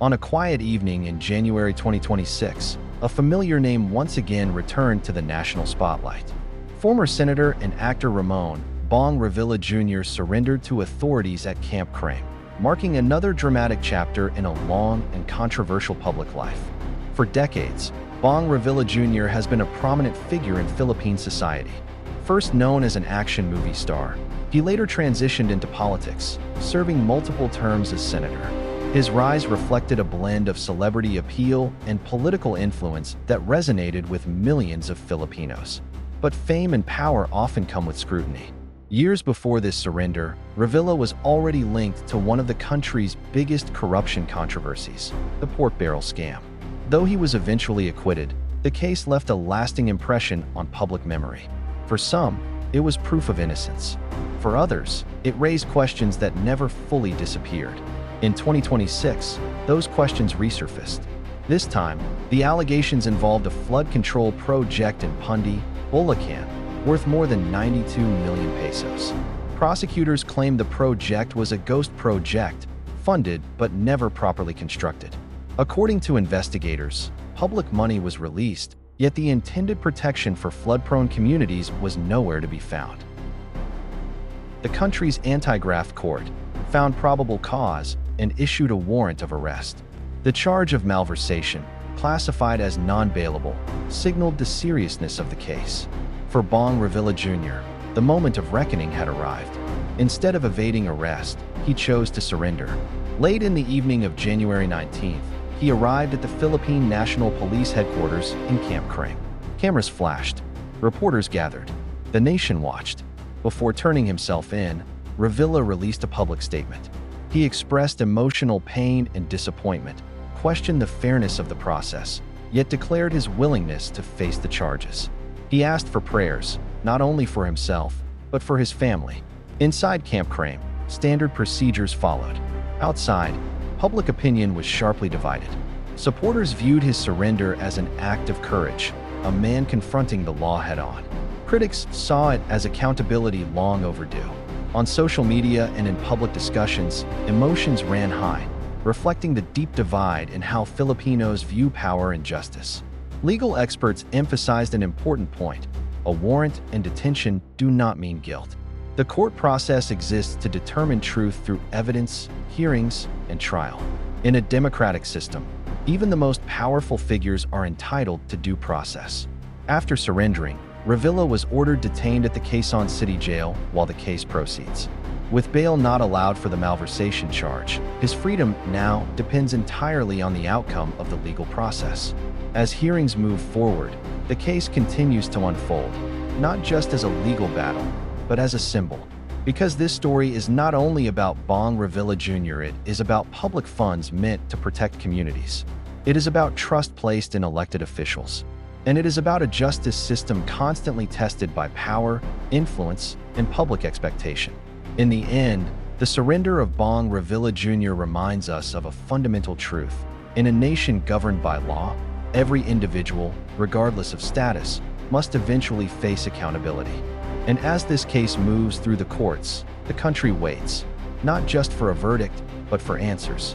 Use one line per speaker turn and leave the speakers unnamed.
On a quiet evening in January 2026, a familiar name once again returned to the national spotlight. Former Senator and actor Ramon, Bong Revilla Jr. surrendered to authorities at Camp Crame, marking another dramatic chapter in a long and controversial public life. For decades, Bong Revilla Jr. has been a prominent figure in Philippine society. First known as an action movie star, he later transitioned into politics, serving multiple terms as senator. His rise reflected a blend of celebrity appeal and political influence that resonated with millions of Filipinos. But fame and power often come with scrutiny. Years before this surrender, Revilla was already linked to one of the country's biggest corruption controversies, the pork barrel scam. Though he was eventually acquitted, the case left a lasting impression on public memory. For some, it was proof of innocence. For others, it raised questions that never fully disappeared. In 2026, those questions resurfaced. This time, the allegations involved a flood control project in Pandi, Bulacan, worth more than 92 million pesos. Prosecutors claimed the project was a ghost project, funded but never properly constructed. According to investigators, public money was released, yet the intended protection for flood-prone communities was nowhere to be found. The country's anti-graft court found probable cause and issued a warrant of arrest. The charge of malversation, classified as non-bailable, signaled the seriousness of the case. For Bong Revilla Jr., the moment of reckoning had arrived. Instead of evading arrest, he chose to surrender. Late in the evening of January 19th, he arrived at the Philippine National Police Headquarters in Camp Crame. Cameras flashed. Reporters gathered. The nation watched. Before turning himself in, Revilla released a public statement. He expressed emotional pain and disappointment, questioned the fairness of the process, yet declared his willingness to face the charges. He asked for prayers, not only for himself, but for his family. Inside Camp Crame, standard procedures followed. Outside, public opinion was sharply divided. Supporters viewed his surrender as an act of courage, a man confronting the law head-on. Critics saw it as accountability long overdue. On social media and in public discussions, emotions ran high, reflecting the deep divide in how Filipinos view power and justice. Legal experts emphasized an important point: a warrant and detention do not mean guilt. The court process exists to determine truth through evidence, hearings, and trial. In a democratic system, even the most powerful figures are entitled to due process. After surrendering, Revilla was ordered detained at the Quezon City Jail while the case proceeds. With bail not allowed for the malversation charge, his freedom now depends entirely on the outcome of the legal process. As hearings move forward, the case continues to unfold, not just as a legal battle, but as a symbol. Because this story is not only about Bong Revilla Jr., it is about public funds meant to protect communities. It is about trust placed in elected officials. And it is about a justice system constantly tested by power, influence, and public expectation. In the end, the surrender of Bong Revilla Jr. reminds us of a fundamental truth. In a nation governed by law, every individual, regardless of status, must eventually face accountability. And as this case moves through the courts, the country waits, not just for a verdict, but for answers.